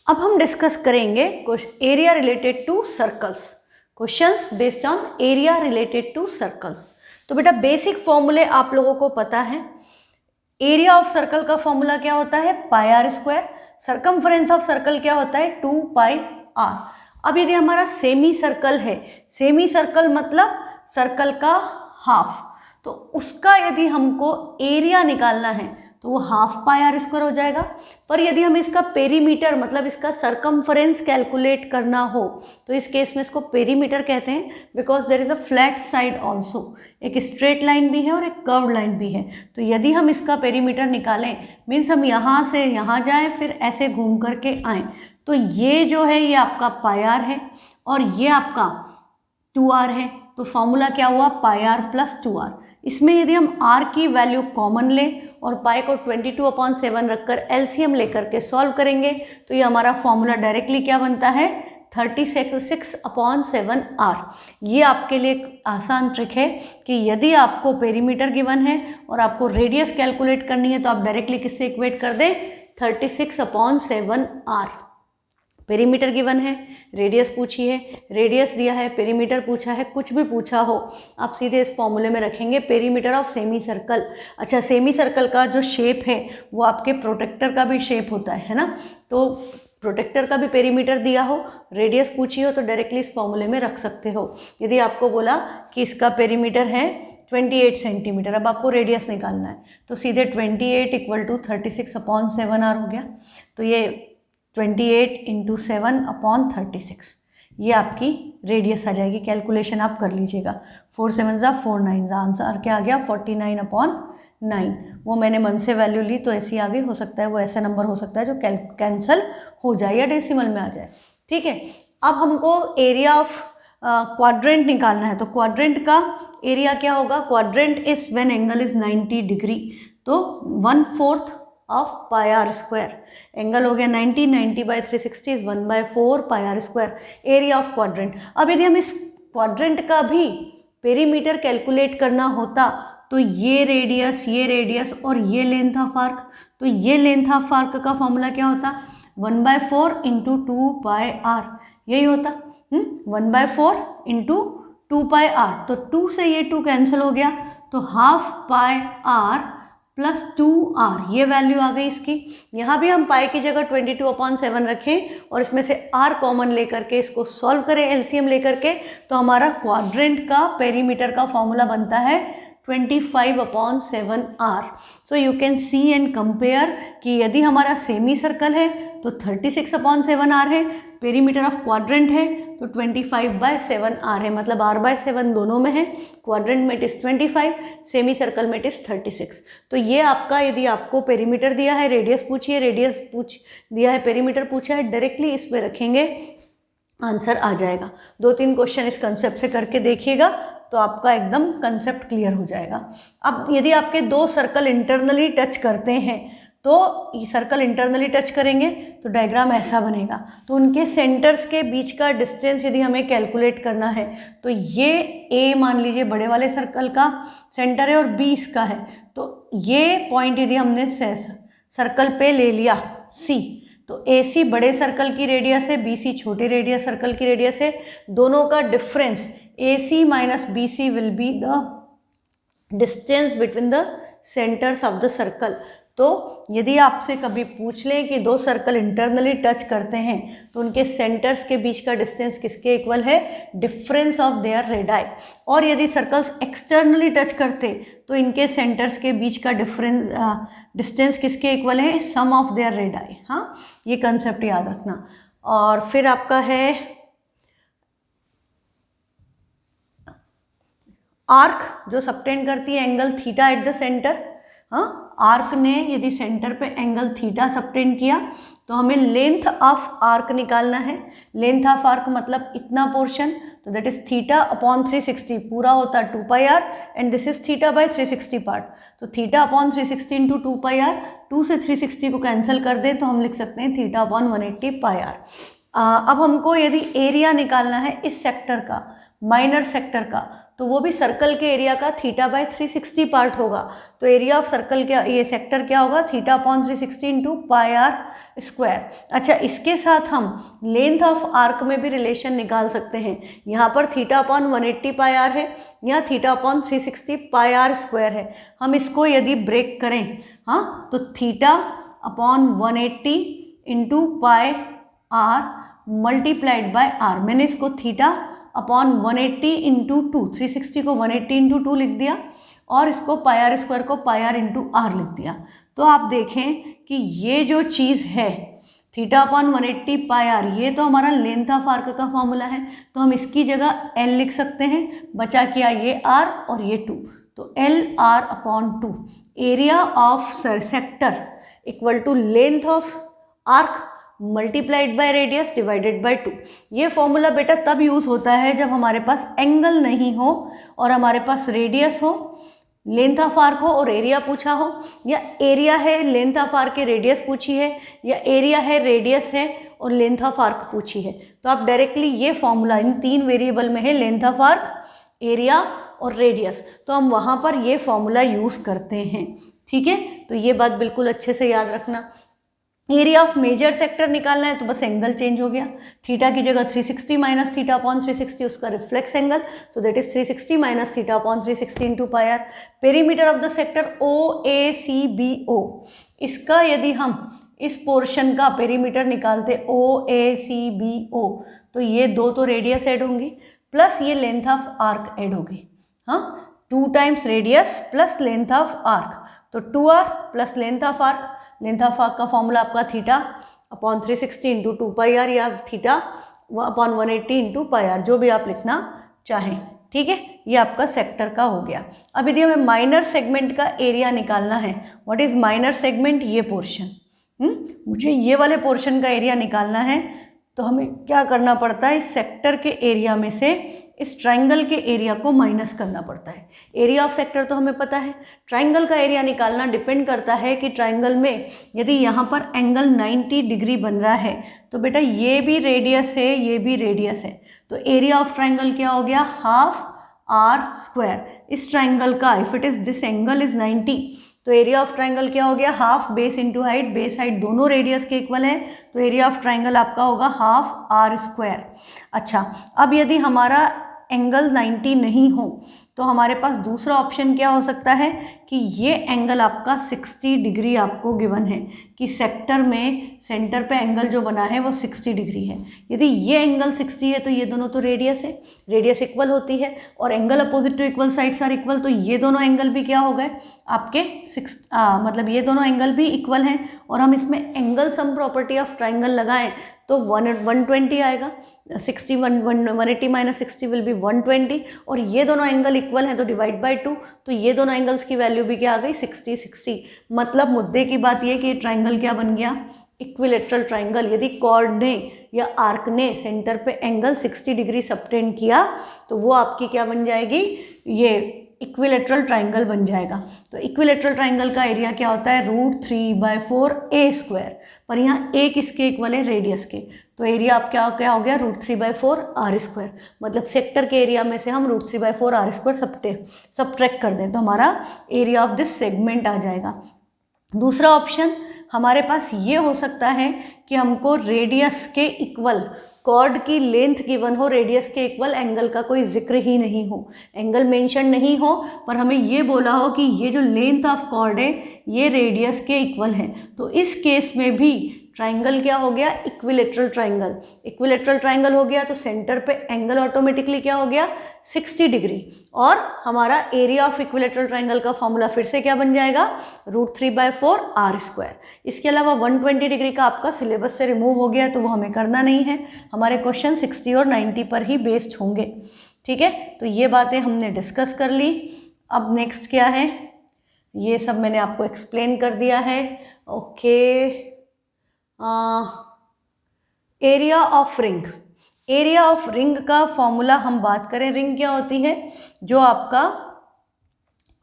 अब हम डिस्कस करेंगे area related to circles, questions based on area related to circles. तो बेटा बेसिक फॉर्मूले आप लोगों को पता है। एरिया ऑफ सर्कल का फॉर्मूला क्या होता है, pi are square. Circumference of circle क्या होता है, 2 पाई आर। अब यदि हमारा सेमी सर्कल है, सेमी सर्कल मतलब सर्कल का हाफ, तो उसका यदि हमको एरिया निकालना है तो वो हाफ पाई आर स्क्वायर हो जाएगा। पर यदि हमें इसका पेरीमीटर मतलब इसका सरकमफ्रेंस कैलकुलेट करना हो तो इस केस में इसको पेरीमीटर कहते हैं, because there is a flat side also. एक स्ट्रेट लाइन भी है और एक कर्व लाइन भी है। तो यदि हम इसका पेरीमीटर निकालें, मीन्स हम यहाँ से यहाँ जाएं फिर ऐसे घूम करके आएँ, तो ये जो है ये आपका पाई आर है और ये आपका 2r है। तो फॉर्मूला क्या हुआ, पाई आर प्लस 2r। इसमें यदि हम r की वैल्यू कॉमन लें और पाई को 22/7 रखकर एलसीएम लेकर के सॉल्व करेंगे तो ये हमारा फॉर्मूला डायरेक्टली क्या बनता है, 36/7r। ये आपके लिए एक आसान ट्रिक है कि यदि आपको पेरीमीटर गिवन है और आपको रेडियस कैलकुलेट करनी है तो आप डायरेक्टली किससे इक्वेट कर दें, 36/7r। पेरीमीटर गिवन है, रेडियस पूछी है, रेडियस दिया है, पेरीमीटर पूछा है, कुछ भी पूछा हो आप सीधे इस फॉर्मूले में रखेंगे, पेरीमीटर ऑफ सेमी सर्कल। अच्छा, सेमी सर्कल का जो शेप है वो आपके प्रोटेक्टर का भी शेप होता है ना, तो प्रोटेक्टर का भी पेरीमीटर दिया हो, रेडियस पूछी हो तो डायरेक्टली इस फॉर्मूले में रख सकते हो। यदि आपको बोला कि इसका पेरीमीटर है 28 सेंटीमीटर, अब आपको रेडियस निकालना है तो सीधे 28 = 36/7r हो गया। तो ये 28 × 7/36 ये आपकी रेडियस आ जाएगी। कैलकुलेशन आप कर लीजिएगा, 4 7 = 49, आंसर क्या आ गया 49/9। वो मैंने मन से वैल्यू ली तो ऐसी आगे हो सकता है, वो ऐसा नंबर हो सकता है जो कैंसिल हो जाए या डेसिमल में आ जाए। ठीक है, अब हमको एरिया ऑफ क्वाड्रेंट निकालना है। तो क्वाड्रेंट का एरिया क्या होगा, quadrant is when angle is 90 degree, तो 1/4 of pi are square. Angle हो गया 90, 90/360 is 1/4 pi are square, area of quadrant. अब यदि हम इस क्वाड्रेंट का भी पेरीमीटर कैलकुलेट करना होता तो ये रेडियस और ये लेंथ ऑफ आर्क, तो ये लेंथ ऑफ आर्क का फॉर्मूला क्या होता, 1/4 × 2 पाई आर, यही होता 1/4 × 2 पाई आर। तो 2 से ये 2 कैंसिल हो गया तो half pi are plus 2r, ये वैल्यू आ गई इसकी। यहाँ भी हम पाई की जगह 22/7 रखें और इसमें से r कॉमन लेकर के इसको सॉल्व करें एलसीएम लेकर के, तो हमारा क्वाड्रेंट का पेरीमीटर का फॉर्मूला बनता है 25/7r। So you can see and compare कि यदि हमारा सेमी सर्कल है तो 36/7r है, पेरीमीटर ऑफ क्वाड्रेंट है तो 25/7r है, मतलब r/7 दोनों में है। क्वाड्रेंट में इट इज़ 25, सेमी सर्कल में इट इज़ 36। तो ये आपका, यदि आपको पेरीमीटर दिया है, रेडियस पूछी है, दिया है, पेरीमीटर पूछा है, डायरेक्टली इस पे रखेंगे आंसर आ जाएगा। 2-3 क्वेश्चन इस कंसेप्ट से करके देखिएगा तो आपका एकदम कंसेप्ट क्लियर हो जाएगा। अब यदि आपके 2 सर्कल इंटरनली टच करते हैं तो ये सर्कल इंटरनली टच करेंगे तो डायग्राम ऐसा बनेगा। तो उनके सेंटर्स के बीच का डिस्टेंस यदि हमें कैलकुलेट करना है तो ये ए मान लीजिए बड़े वाले सर्कल का सेंटर है और बी इसका है, तो ये पॉइंट यदि हमने सर्कल पे ले लिया सी, तो ए सी बड़े सर्कल की रेडियस है, बी सी छोटे रेडियस सर्कल की रेडियस है। दोनों का difference A C minus B C will be the distance between the centres of the circle. तो यदि आपसे कभी पूछ लें कि 2 सर्कल इंटरनली टच करते हैं तो उनके सेंटर्स के बीच का डिस्टेंस किसके इक्वल है, डिफरेंस ऑफ देयर रेडाई। और यदि सर्कल्स एक्सटर्नली टच करते तो इनके सेंटर्स के बीच का डिस्टेंस किसके इक्वल है, सम ऑफ देयर रेडाई। हाँ, ये कंसेप्ट याद रखना। और फिर आपका है आर्क जो सबटेंड करती है angle theta at the centre. हाँ, आर्क ने यदि सेंटर पे एंगल थीटा सबटेंड किया तो हमें लेंथ ऑफ आर्क निकालना है। लेंथ ऑफ आर्क मतलब इतना पोर्शन, तो दैट इज θ/360, पूरा होता है 2 pi r and this is θ/360 part. तो θ/360 × 2 पाई आर, 2 से 360 को कैंसिल कर दें तो हम लिख सकते हैं θ/180 पाई आर। अब हमको यदि एरिया निकालना है इस सेक्टर का, माइनर सेक्टर का, तो वो भी सर्कल के एरिया का थीटा बाय 360 पार्ट होगा। तो एरिया ऑफ सर्कल क्या, ये सेक्टर क्या होगा, theta upon 360 into pi are square. अच्छा, इसके साथ हम लेंथ ऑफ आर्क में भी रिलेशन निकाल सकते हैं। यहाँ पर थीटा अपॉन 180 पाई आर है, यहाँ theta upon 360 pi are square है। हम इसको यदि ब्रेक करें, हाँ, तो theta upon 180 into pi R multiplied by R. मैंने इसको थीटा अपॉन 180 इंटू 2, 360 को 180 इंटू 2 लिख दिया और इसको पाई आर स्क्वायर को पाई आर इंटू आर लिख दिया। तो आप देखें कि ये जो चीज़ है थीटा अपॉन 180 पाई आर, ये तो हमारा लेंथ ऑफ आर्क का फॉर्मूला है, तो हम इसकी जगह एल लिख सकते हैं। बचा क्या, ये आर और ये 2, तो L R upon 2। Area of sector equal to length of arc multiplied by radius divided by 2। ये फॉर्मूला बेटा तब यूज़ होता है जब हमारे पास एंगल नहीं हो और हमारे पास रेडियस हो, लेंथ ऑफ आर्क हो और एरिया पूछा हो, या एरिया है लेंथ ऑफ आर्क की रेडियस पूछी है, या एरिया है रेडियस है और लेंथ ऑफ आर्क पूछी है। तो आप डायरेक्टली ये फॉर्मूला, इन 3 वेरिएबल में है लेंथ ऑफ आर्क, एरिया और रेडियस, तो हम वहाँ पर ये फॉर्मूला यूज़ करते हैं। ठीक है, तो ये बात बिल्कुल अच्छे से याद रखना। एरिया ऑफ मेजर सेक्टर निकालना है तो बस एंगल चेंज हो गया, थीटा की जगह 360 माइनस थीटा अपॉन 360 उसका reflex angle, so that is 360 minus theta upon 360 into pi R. Perimeter of the sector OACBO, इसका यदि हम इस पोर्शन का पेरीमीटर निकालते OACBO, तो ये 2 तो रेडियस ऐड होंगी प्लस ये लेंथ ऑफ आर्क ऐड होगी। हाँ, 2 times radius plus length of arc, तो 2r plus length of arc. Length of arc का फॉर्मूला आपका theta upon 360 into 2 pi r, या theta upon 180 into pi r, जो भी आप लिखना चाहें। ठीक है, ये आपका सेक्टर का हो गया। अब यदि हमें माइनर सेगमेंट का एरिया निकालना है, व्हाट इज माइनर सेगमेंट, ये पोर्शन, मुझे ये वाले पोर्शन का एरिया निकालना है, तो हमें क्या करना पड़ता है, इस सेक्टर के एरिया में से इस ट्राइंगल के एरिया को माइनस करना पड़ता है। एरिया ऑफ सेक्टर तो हमें पता है, ट्राइंगल का एरिया निकालना डिपेंड करता है कि ट्राइंगल में यदि यहाँ पर एंगल 90 डिग्री बन रहा है तो बेटा ये भी रेडियस है, ये भी रेडियस है, तो एरिया ऑफ ट्राइंगल क्या हो गया, हाफ आर स्क्वायर। इस ट्राइंगल का if it is this angle is 90, तो एरिया ऑफ ट्राइंगल क्या हो गया, half base into height, base height दोनों रेडियस के इक्वल है, तो एरिया ऑफ ट्राइंगल आपका होगा हाफ आर स्क्वायर। अच्छा, अब यदि हमारा एंगल 90 नहीं हो तो हमारे पास दूसरा ऑप्शन क्या हो सकता है कि ये एंगल आपका 60 डिग्री आपको गिवन है, कि सेक्टर में सेंटर पे एंगल जो बना है वो 60 डिग्री है। यदि ये एंगल 60 है तो ये दोनों तो रेडियस है, रेडियस इक्वल होती है, और angle opposite to equal sides are equal, तो ये दोनों एंगल भी क्या हो गए आपके मतलब ये दोनों एंगल भी इक्वल हैं, और हम इसमें angle sum property of triangle लगाएं तो 120 आएगा। 180 माइनस 60 विल बी 120, और ये दोनों एंगल इक्वल हैं तो डिवाइड बाय 2, तो ये दोनों एंगल्स की वैल्यू भी क्या आ गई, 60। मतलब मुद्दे की बात ये कि ये ट्राइंगल क्या बन गया, इक्विलेटरल ट्राइंगल। यदि कॉर्ड ने या आर्क ने सेंटर पे एंगल 60 डिग्री सबटेंड किया तो वो आपकी क्या बन जाएगी, ये इक्विलेटरल ट्राइंगल बन जाएगा। तो इक्विलेटरल ट्राइंगल का एरिया क्या होता है, √3/4 a स्क्वायर, पर यहाँ a किसके इक्वल है, रेडियस के, तो एरिया आप क्या हो गया, √3/4 r स्क्वायर। मतलब सेक्टर के एरिया में से हम √3/4 r स्क्वायर सब्ट्रैक्ट कर दें तो हमारा एरिया ऑफ दिस सेगमेंट आ जाएगा। दूसरा ऑप्शन हमारे पास ये हो सकता है कि हमको रेडियस के इक्वल कॉर्ड की लेंथ गिवन हो, रेडियस के इक्वल एंगल का कोई जिक्र ही नहीं हो, एंगल मेंशन नहीं हो, पर हमें ये बोला हो कि ये जो लेंथ ऑफ कॉर्ड है ये रेडियस के इक्वल है, तो इस केस में भी ट्राइंगल क्या हो गया, इक्विलेटरल ट्राइंगल। इक्विलेटरल ट्राइंगल हो गया तो सेंटर पे एंगल ऑटोमेटिकली क्या हो गया, 60 डिग्री, और हमारा एरिया ऑफ इक्विलेटरल ट्राइंगल का फॉर्मूला फिर से क्या बन जाएगा, √3/4 r स्क्वायर। इसके अलावा 120 डिग्री का आपका सिलेबस से रिमूव हो गया तो वो हमें करना नहीं है, हमारे क्वेश्चन 60 और 90 पर ही बेस्ड होंगे। ठीक है, तो ये बातें हमने डिस्कस कर ली। अब नेक्स्ट क्या है, ये सब मैंने आपको एक्सप्लेन कर दिया है। Okay, area of ring. Area of ring का फॉर्मूला हम बात करें, रिंग क्या होती है, जो आपका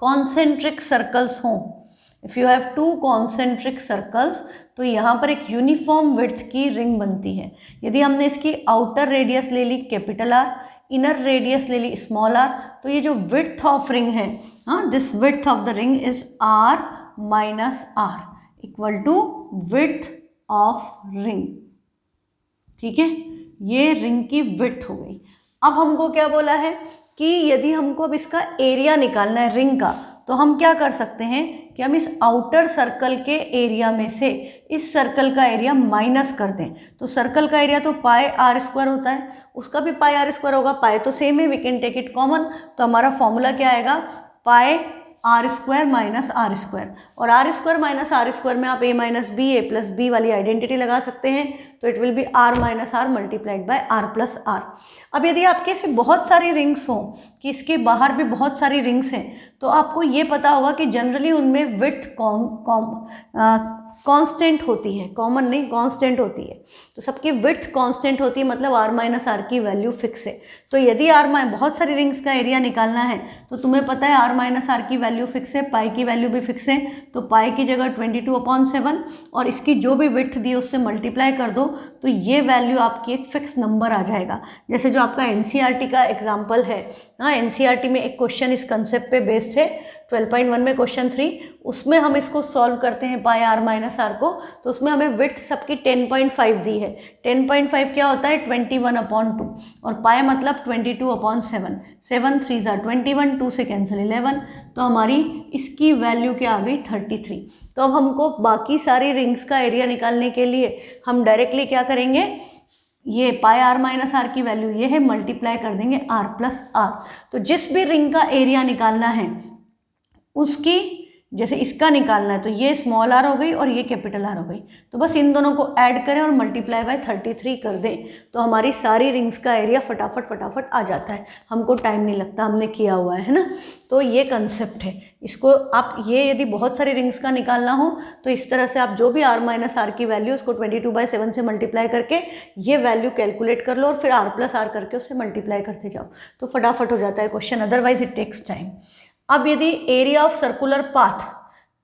कॉन्सेंट्रिक सर्कल्स हों। If you have 2 concentric circles तो यहाँ पर एक यूनिफॉर्म विड्थ की रिंग बनती है। यदि हमने इसकी आउटर रेडियस ले ली कैपिटल R, इनर रेडियस ले ली स्मॉल आर, तो ये जो विड्थ ऑफ रिंग है, हाँ, this width of the ring is R minus R equal to width of ring. ठीक है, ये रिंग की विड्थ हो गई। अब हमको क्या बोला है कि यदि हमको अब इसका एरिया निकालना है रिंग का, तो हम क्या कर सकते हैं कि हम इस आउटर सर्कल के एरिया में से इस सर्कल का एरिया माइनस कर दें। तो सर्कल का एरिया तो पाई आर स्क्वायर होता है, उसका भी पाई आर स्क्वायर होगा, पाई तो सेम है, we can take it common. तो हमारा फॉर्मूला क्या आएगा, pi are square minus r square, और r square minus r square में आप a minus b, a plus b वाली आइडेंटिटी लगा सकते हैं, तो it will be r minus r multiplied by r plus r. अब यदि आपके ऐसे बहुत सारी रिंग्स हों कि इसके बाहर भी बहुत सारी रिंग्स हैं, तो आपको ये पता होगा कि जनरली उनमें विड्थ कांस्टेंट होती है, कॉमन नहीं कांस्टेंट होती है। तो सबकी विड्थ कांस्टेंट होती है, मतलब आर माइनस आर की वैल्यू फिक्स है। तो यदि बहुत सारी रिंग्स का एरिया निकालना है, तो तुम्हें पता है आर माइनस आर की वैल्यू फिक्स है, पाई की वैल्यू भी फिक्स है, तो पाई की जगह 22/7 और इसकी जो भी विड्थ दी उससे मल्टीप्लाई कर दो, तो ये वैल्यू आपकी एक फिक्स नंबर आ जाएगा। जैसे जो आपका एनसीईआरटी का एग्जाम्पल है, हाँ, एनसीईआरटी में एक क्वेश्चन इस कंसेप्ट पे बेस्ड है, 12.1 में क्वेश्चन 3, उसमें हम इसको सॉल्व करते हैं पाई आर माइनस आर को, तो उसमें हमें विड्थ सबकी 10.5 दी है। 10.5 क्या होता है, 21/2, और पाई मतलब 22/7, 7 3 21, 2 से कैंसिल 11, तो हमारी इसकी वैल्यू क्या आ गई 33। तो अब हमको बाकी सारी रिंग्स का एरिया निकालने के लिए हम डायरेक्टली क्या करेंगे, ये पाई आर माइनस आर की वैल्यू ये है, मल्टीप्लाई कर देंगे आर प्लस आर। तो जिस भी रिंग का एरिया निकालना है उसकी, जैसे इसका निकालना है तो ये स्मॉल आर हो गई और ये कैपिटल आर हो गई, तो बस इन दोनों को ऐड करें और मल्टीप्लाई बाय 33 कर दें, तो हमारी सारी रिंग्स का एरिया फटाफट आ जाता है, हमको टाइम नहीं लगता, हमने किया हुआ है ना। तो ये कंसेप्ट है, इसको आप ये यदि बहुत सारी रिंग्स का निकालना हो तो इस तरह से आप जो भी आर माइनस आर की वैल्यू उसको 22/7 से मल्टीप्लाई करके ये वैल्यू कैलकुलेट कर लो और फिर आर प्लस आर करके उससे मल्टीप्लाई करते जाओ, तो फटाफट हो जाता है question, otherwise it takes time. अब यदि एरिया ऑफ सर्कुलर पाथ,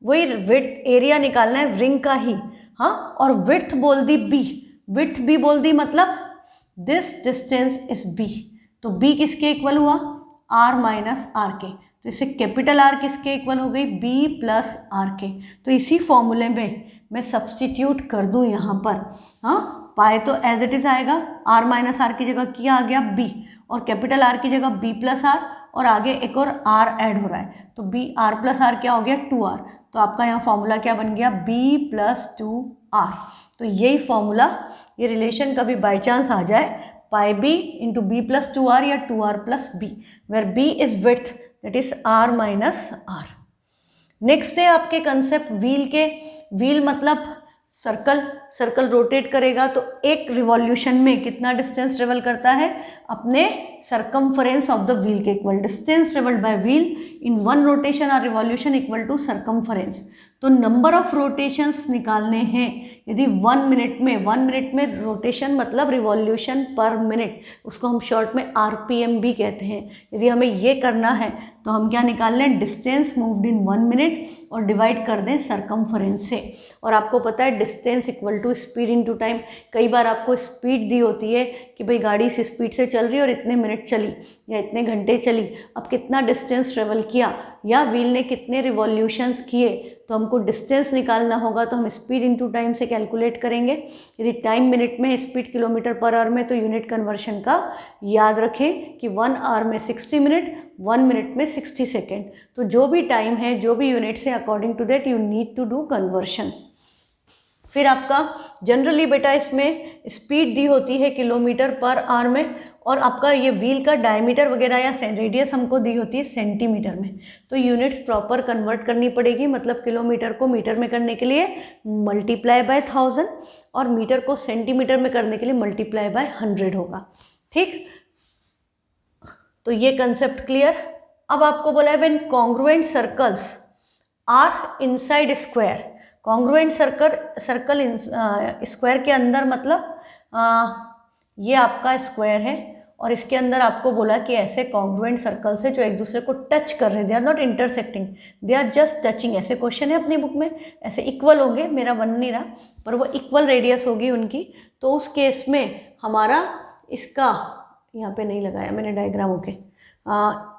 वही विड्थ एरिया निकालना है रिंग का ही, हाँ, और विड्थ बोल दी बी, विड्थ बी बोल दी, मतलब दिस डिस्टेंस इज बी, तो बी किसके इक्वल हुआ, आर माइनस आर के, तो इससे कैपिटल आर किसके इक्वल हो गई, बी प्लस आर के। तो इसी फॉर्मूले में मैं सब्सटीट्यूट कर दूं यहाँ पर, हाँ, पाई तो एज इट इज आएगा, आर माइनस आर की जगह क्या आ गया बी, और कैपिटल आर की जगह बी प्लस आर, और आगे एक और आर ऐड हो रहा है, तो बी आर प्लस आर क्या हो गया 2r, तो आपका यहाँ फॉर्मूला क्या बन गया b + 2r। तो यही फॉर्मूला, ये रिलेशन कभी बाई चांस आ जाए, पाई b इंटू बी + 2r या 2r + b, where b is width that is r minus r। Next है आपके कंसेप्ट व्हील के, व्हील मतलब सर्कल रोटेट करेगा तो एक रिवॉल्यूशन में कितना डिस्टेंस ट्रेवल करता है, अपने सर्कमफरेंस ऑफ द व्हील के equal, distance travelled bye wheel in one rotation और रिवॉल्यूशन इक्वल टू सर्कमफरेंस। तो नंबर ऑफ रोटेशंस निकालने हैं, यदि 1 मिनट में रोटेशन मतलब रिवॉल्यूशन पर मिनट, उसको हम शॉर्ट में आरपीएम भी कहते हैं, यदि हमें ये करना है तो हम क्या निकाल लें, डिस्टेंस मूव्ड इन 1 मिनट और डिवाइड कर दें सर्कमफरेंस से। और आपको पता है distance equal to speed into time, कई बार आपको स्पीड दी होती है कि भाई गाड़ी इस स्पीड से चल रही है और इतने मिनट चली या इतने घंटे चली, अब कितना डिस्टेंस ट्रेवल किया या व्हील ने कितने रिवॉल्यूशंस किए, तो हमको डिस्टेंस निकालना होगा, तो हम स्पीड इनटू टाइम से कैलकुलेट करेंगे। यदि टाइम मिनट में, स्पीड किलोमीटर पर आवर में, तो यूनिट कन्वर्शन का याद रखें कि 1 आवर में 60 मिनट, 1 मिनट में 60 सेकेंड, तो जो भी टाइम है, जो भी यूनिट्स है, according to that you need to do conversion. फिर आपका जनरली बेटा इसमें स्पीड दी होती है किलोमीटर पर आवर में, और आपका ये व्हील का डायमीटर वगैरह या रेडियस हमको दी होती है सेंटीमीटर में, तो यूनिट्स प्रॉपर कन्वर्ट करनी पड़ेगी, मतलब किलोमीटर को मीटर में करने के लिए मल्टीप्लाई बाय 1000 और मीटर को सेंटीमीटर में करने के लिए मल्टीप्लाई बाय 100 होगा, ठीक। तो ये कंसेप्ट क्लियर। अब आपको बोला है when congruent circles are inside square, congruent circle square के अंदर, मतलब ये आपका स्क्वायर है और इसके अंदर आपको बोला कि ऐसे कॉन्ग्रुएंट सर्कल्स है जो एक दूसरे को टच कर रहे हैं, they are not intersecting, they are just touching. ऐसे क्वेश्चन है अपनी बुक में, ऐसे इक्वल होंगे, मेरा बन नहीं रहा, पर वो इक्वल रेडियस होगी उनकी, तो उस केस में हमारा इसका यहाँ पे नहीं लगाया मैंने डायग्राम, ओके।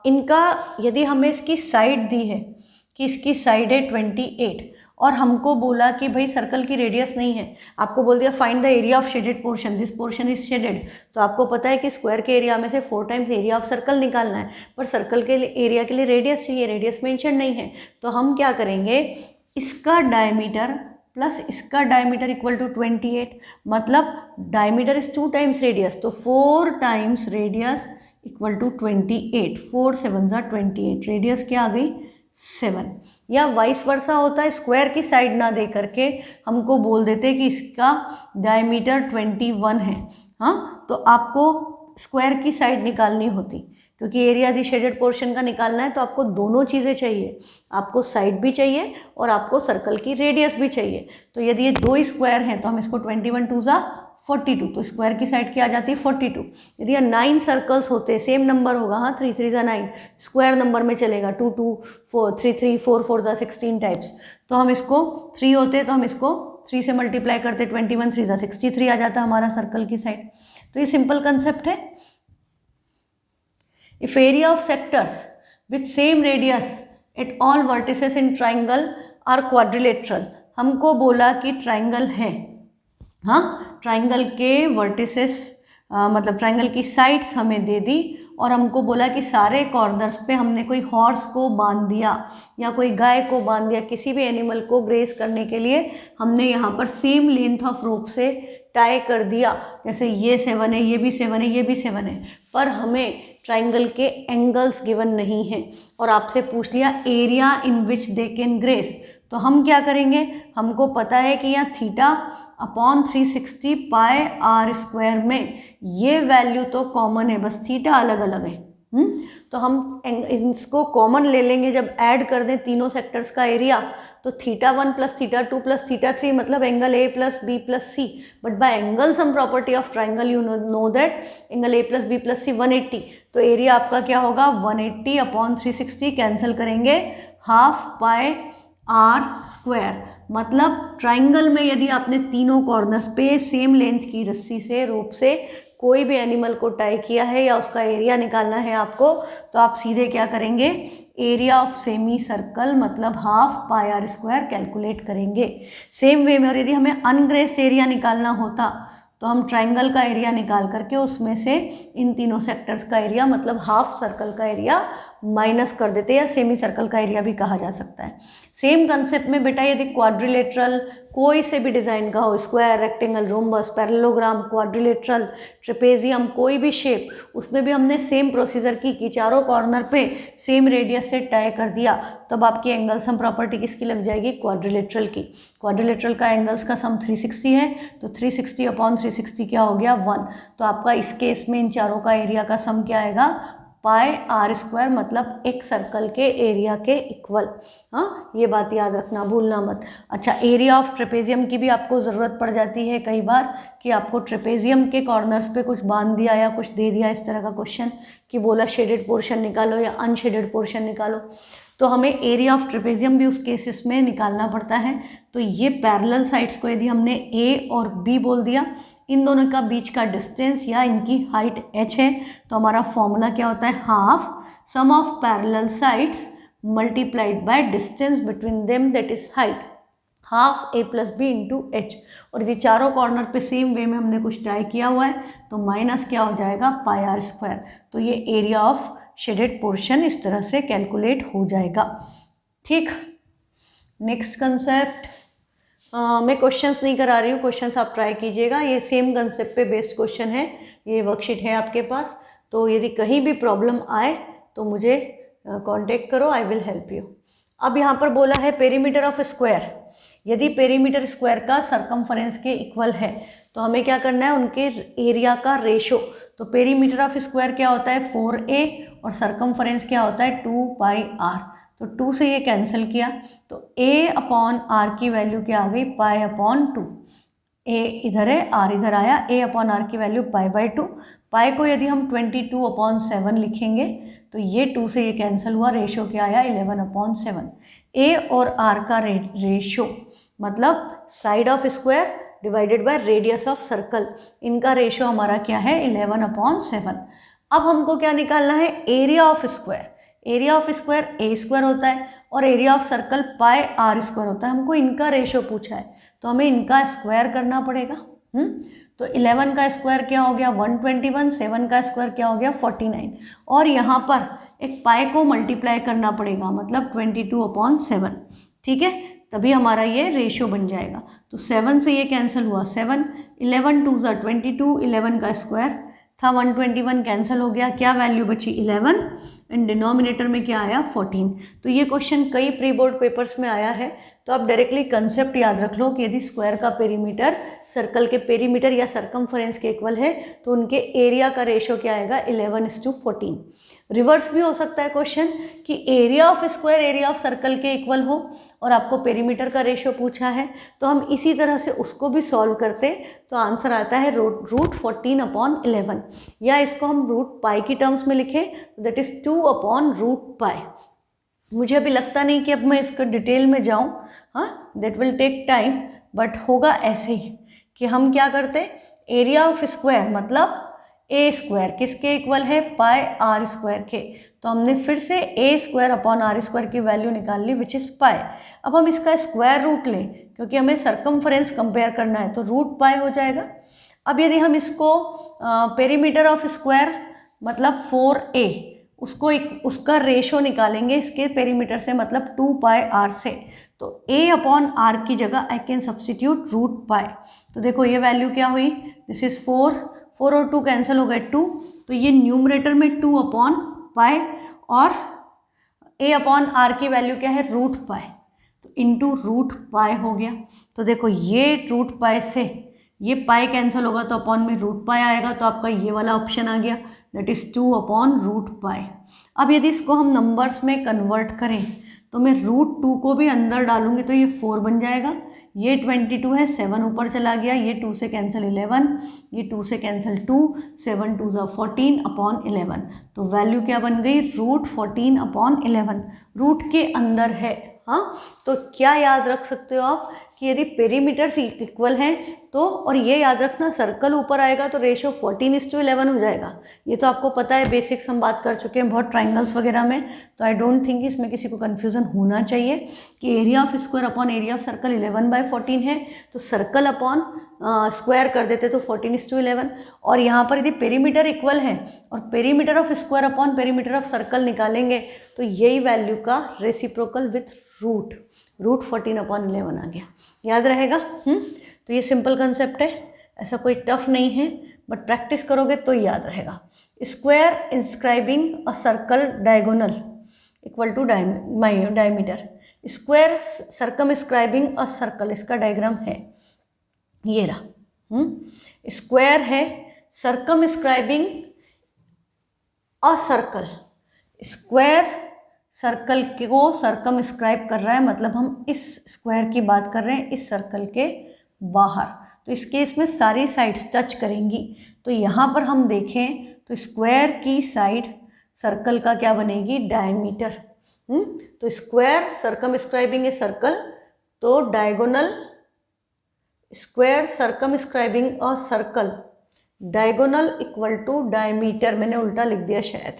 इनका यदि हमें इसकी साइड दी है कि इसकी साइड है 28 और हमको बोला कि भाई सर्कल की रेडियस नहीं है, आपको बोल दिया find the area of shaded portion, this portion is shaded, तो आपको पता है कि स्क्वायर के एरिया में से 4 टाइम्स एरिया ऑफ सर्कल निकालना है, पर सर्कल के एरिया के लिए रेडियस चाहिए, रेडियस मेंशन नहीं है। तो हम क्या करेंगे, इसका डायमीटर प्लस इसका डायमीटर इक्वल टू 28, मतलब डायमीटर इज 2 टाइम्स रेडियस, तो 4 टाइम्स रेडियस इक्वल टू 28, 4 7 जा 28, रेडियस क्या आ गई 7। या वाइस वर्सा होता है, स्क्वायर की साइड ना दे करके हमको बोल देते कि इसका डायमीटर 21 है, हाँ, तो आपको स्क्वायर की साइड निकालनी होती, क्योंकि एरिया दी शेडेड पोर्शन का निकालना है तो आपको दोनों चीज़ें चाहिए, आपको साइड भी चाहिए और आपको सर्कल की रेडियस भी चाहिए। तो यदि ये 2 स्क्वायर हैं तो हम इसको 21 2 जा 42, तो स्क्वायर की साइड क्या आ जाती है 42। यदि ये 9 सर्कल्स होते, सेम नंबर होगा, हाँ 3 3 जा 9, स्क्वायर नंबर में चलेगा, 2 2 4 3 3 4 4 जा 16 टाइप्स, तो हम इसको 3 होते तो हम इसको 3 से मल्टीप्लाई करते, 21 3 जा 63 आ जाता हमारा सर्कल की साइड। तो ये सिंपल कंसेप्ट है। If area of sectors with same radius at all vertices in triangle or quadrilateral, हमको बोला कि ट्राइंगल है, हाँ, ट्राइंगल के वर्टिसेस मतलब ट्राइंगल की साइड्स हमें दे दी और हमको बोला कि सारे कॉर्नर्स पे हमने कोई हॉर्स को बांध दिया या कोई गाय को बांध दिया, किसी भी एनिमल को ग्रेस करने के लिए हमने यहाँ पर सेम लेंथ ऑफ रोप से टाई कर दिया, जैसे ये 7 है, ये भी 7 है, ये भी 7 है, पर हमें ट्राइंगल के एंगल्स गिवन नहीं है और आपसे पूछ लिया area in which they can graze, तो हम क्या करेंगे, हमको पता है कि यहाँ theta upon 360 pi are square में ये वैल्यू तो कॉमन है, बस थीटा अलग अलग है। तो हम इसको कॉमन ले लेंगे, जब ऐड कर दें तीनों सेक्टर्स का एरिया तो theta 1 plus theta 2 plus theta 3 मतलब angle A plus B plus C, but by angle sum property of triangle you know that angle A plus B plus C 180, तो एरिया आपका क्या होगा 180 अपॉन 360, कैंसिल करेंगे half pi are square, मतलब triangle में यदि आपने तीनों कॉर्नर्स पे सेम लेंथ की रस्सी से रोप से कोई भी एनिमल को टाई किया है या उसका एरिया निकालना है आपको, तो आप सीधे क्या करेंगे, एरिया ऑफ सेमी सर्कल मतलब half pi are square calculate करेंगे। सेम वे में, और यदि हमें अनग्रेस्ड एरिया निकालना होता तो हम ट्राइंगल का एरिया निकाल करके उसमें से इन तीनों सेक्टर्स का एरिया मतलब हाफ सर्कल का एरिया माइनस कर देते, या सेमी सर्कल का एरिया भी कहा जा सकता है। सेम कंसेप्ट में बेटा यदि क्वाड्रिलेटरल कोई से भी डिज़ाइन का हो, square, rectangle, rhombus, parallelogram, quadrilateral, trapezium, कोई भी शेप, उसमें भी हमने सेम प्रोसीजर की कि चारों कॉर्नर पे सेम रेडियस से टाई कर दिया, तब आपकी एंगल सम प्रॉपर्टी किसकी लग जाएगी, क्वाड्रिलेटरल की। क्वाड्रिलेटरल का एंगल्स का सम 360 है, तो 360 अपॉन 360 क्या हो गया 1, तो आपका इस केस में इन चारों का एरिया का सम क्या आएगा पाई आर स्क्वायर, मतलब एक सर्कल के एरिया के इक्वल। हाँ, ये बात याद रखना, भूलना मत। अच्छा, एरिया ऑफ ट्रेपेजियम की भी आपको ज़रूरत पड़ जाती है कई बार कि आपको ट्रेपेजियम के कॉर्नर्स पे कुछ बांध दिया या कुछ दे दिया, इस तरह का क्वेश्चन कि बोला शेडेड पोर्शन निकालो या अनशेडेड पोर्शन निकालो, तो हमें एरिया ऑफ ट्रेपेजियम भी उस केसेस में निकालना पड़ता है। तो ये पैरेलल साइड्स को यदि हमने ए और बी बोल दिया, इन दोनों का बीच का डिस्टेंस या इनकी हाइट h है, तो हमारा फॉर्मूला क्या होता है, half sum of parallel sides multiplied by distance between them that is height, half a plus B into H. और यदि चारों कॉर्नर पे सेम वे में हमने कुछ टाई किया हुआ है तो माइनस क्या हो जाएगा पाई आर स्क्वायर, तो ये एरिया ऑफ शेडेड पोर्शन इस तरह से कैलकुलेट हो जाएगा। ठीक, नेक्स्ट कंसेप्ट, मैं क्वेश्चंस नहीं करा रही हूँ, क्वेश्चंस आप ट्राई कीजिएगा, ये सेम कंसेप्ट पे बेस्ड क्वेश्चन है, ये वर्कशीट है आपके पास, तो यदि कहीं भी प्रॉब्लम आए तो मुझे कांटेक्ट करो, आई विल हेल्प यू। अब यहाँ पर बोला है पेरीमीटर ऑफ स्क्वायर, यदि पेरीमीटर स्क्वायर का सरकमफरेंस के इक्वल है तो हमें क्या करना है, उनके एरिया का रेशो, तो पेरीमीटर ऑफ स्क्वायर क्या होता है 4a और सरकमफरेंस क्या होता है 2 पाई r, तो 2 से ये कैंसिल किया तो a अपॉन r की वैल्यू क्या आ गई पाई अपॉन 2, a इधर है r इधर आया, a अपॉन r की वैल्यू पाई बाई 2, पाई को यदि हम 22 अपॉन 7 लिखेंगे तो ये 2 से ये कैंसिल हुआ, रेशो क्या आया 11 अपॉन 7। a और r का रेशो मतलब side of square divided by radius of circle, इनका रेशो हमारा क्या है 11 अपॉन 7। अब हमको क्या निकालना है, area of square. Area of square A square होता है और area of circle pi are square होता है। हमको इनका रेशो पूछा है तो हमें इनका स्क्वायर करना पड़ेगा। तो 11 का स्क्वायर क्या हो गया 121, 7 का स्क्वायर क्या हो गया 49, और यहाँ पर एक पाई को मल्टीप्लाई करना पड़ेगा, मतलब 22/7। ठीक है, तभी हमारा ये रेशियो बन जाएगा। तो 7 से ये कैंसिल हुआ 7, 11 2 ज़ा 22, 11 का स्क्वायर था 121 कैंसिल हो गया, क्या वैल्यू बची 11 एंड डिनोमिनेटर में क्या आया 14। तो ये क्वेश्चन कई प्री बोर्ड पेपर्स में आया है, तो आप डायरेक्टली कंसेप्ट याद रख लो कि यदि स्क्वायर का पेरीमीटर सर्कल के पेरीमीटर या सरकमफ्रेंस के इक्वल है तो उनके एरिया का रेशियो क्या आएगा 11:14। रिवर्स भी हो सकता है क्वेश्चन कि area of square area of circle के इक्वल हो और आपको पेरीमीटर का रेशियो पूछा है, तो हम इसी तरह से उसको भी सॉल्व करते तो आंसर आता है रूट 14/11, या इसको हम रूट पाई की टर्म्स में लिखें तो दैट इज़ 2/√पाई। मुझे अभी लगता नहीं कि अब मैं इसका डिटेल में जाऊँ, हाँ that will take time, but होगा ऐसे ही कि हम क्या करते, एरिया ऑफ स्क्वायर मतलब ए स्क्वायर किसके इक्वल है पाई आर स्क्वायर के, तो हमने फिर से a²/r² की वैल्यू निकाल ली विच इज़ पाई। अब हम इसका स्क्वायर रूट लें क्योंकि हमें सरकमफ्रेंस कंपेयर करना है, तो रूट पाई हो जाएगा। अब यदि हम इसको पेरीमीटर ऑफ स्क्वायर मतलब 4a उसको उसका रेशो निकालेंगे इसके पेरीमीटर से, मतलब 2πr से, तो a/r की जगह I can substitute root pi. तो देखो ये वैल्यू क्या हुई, दिस इज़ 4 और 2 कैंसिल हो गए 2, तो ये न्यूमरेटर में 2/पाई और a/r की वैल्यू क्या है रूट पाई, तो इंटू रूट पाई हो गया। तो देखो ये रूट पाई से ये पाई कैंसिल होगा तो अपॉन में रूट पाई आएगा, तो आपका ये वाला ऑप्शन आ गया दैट इज़ 2/√पाई। अब यदि इसको हम नंबर्स में कन्वर्ट करें तो मैं √2 को भी अंदर डालूंगी तो ये 4 बन जाएगा, ये 22 है 7 ऊपर चला गया, ये 2 से कैंसिल 11, ये 2 से कैंसिल 2, 7 2 ज़ा 14/11, तो वैल्यू क्या बन गई √14/11, रूट के अंदर है। हाँ, तो क्या याद रख सकते हो आप कि यदि पेरीमीटर्स इक्वल हैं तो, और ये याद रखना सर्कल ऊपर आएगा तो रेशियो 14:11 हो जाएगा। ये तो आपको पता है, बेसिक्स हम बात कर चुके हैं बहुत ट्राइंगल्स वगैरह में, तो आई डोंट थिंक इसमें किसी को कन्फ्यूज़न होना चाहिए कि area of square upon area of circle 11/14 है, तो सर्कल अपॉन स्क्वायर कर देते तो 14:11, और यहाँ पर यदि पेरीमीटर इक्वल है और perimeter of square upon perimeter of circle निकालेंगे तो यही वैल्यू का रेसिप्रोकल विथ रूट 14/11 आ गया, याद रहेगा। तो ये सिंपल कंसेप्ट है, ऐसा कोई टफ नहीं है, बट प्रैक्टिस करोगे तो याद रहेगा। Square inscribing a circle diagonal equal to diameter, square circumscribing a circle, इसका डायग्राम है ये रहा। स्क्वायर है circumscribing a circle, square circle को सर्कमस्क्राइब कर रहा है, मतलब हम इस स्क्वायर की बात कर रहे हैं इस सर्कल के बाहर, तो इस केस में सारी साइड्स टच करेंगी। तो यहाँ पर हम देखें तो स्क्वायर की साइड सर्कल का क्या बनेगी डायमीटर। तो स्क्वायर सर्कमस्क्राइबिंग ए सर्कल, तो diagonal square circumscribing a circle diagonal equal to diameter, मैंने उल्टा लिख दिया शायद।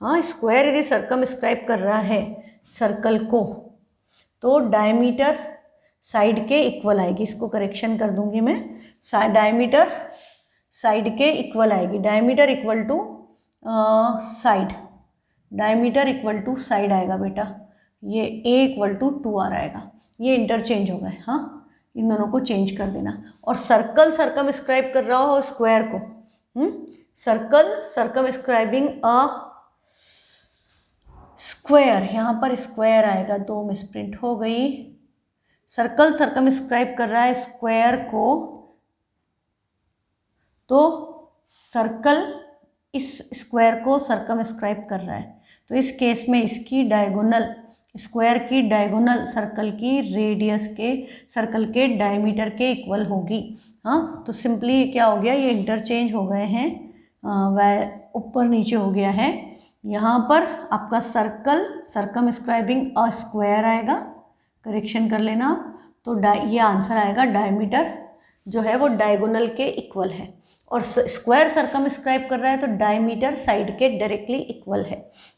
हाँ, स्क्वायर यदि सर्कमस्क्राइब कर रहा है सर्कल को तो डायमीटर साइड के इक्वल आएगी, इसको करेक्शन कर दूंगी मैं, डायमीटर साइड के इक्वल आएगी, diameter equal to side, diameter equal to side आएगा बेटा, ये a इक्वल टू 2r आएगा, ये इंटरचेंज हो गए। हाँ, इन दोनों को चेंज कर देना, और सर्कल सर्कमस्क्राइब कर रहा हो स्क्वायर को, सर्कल सर्कमस्क्राइबिंग अ स्क्वायर, यहाँ पर स्क्वायर आएगा, 2 मिसप्रिंट हो गई, सर्कल सर्कमस्क्राइब कर रहा है स्क्वायर को, तो सर्कल इस स्क्वायर को सर्कमस्क्राइब कर रहा है, तो इस केस में इसकी डायगोनल, स्क्वायर की डायगोनल सर्कल की रेडियस के सर्कल के डायमीटर के इक्वल होगी। हाँ, तो सिंपली क्या हो गया, ये इंटरचेंज हो गए हैं, वह ऊपर नीचे हो गया है। यहाँ पर आपका सर्कल सर्कमस्क्राइबिंग अ स्क्वायर आएगा, करेक्शन कर लेना आप, तो ये आंसर आएगा डायमीटर जो है वो डायगोनल के इक्वल है, और स्क्वायर सरकमस्क्राइब कर रहा है तो डायमीटर साइड के डायरेक्टली इक्वल है।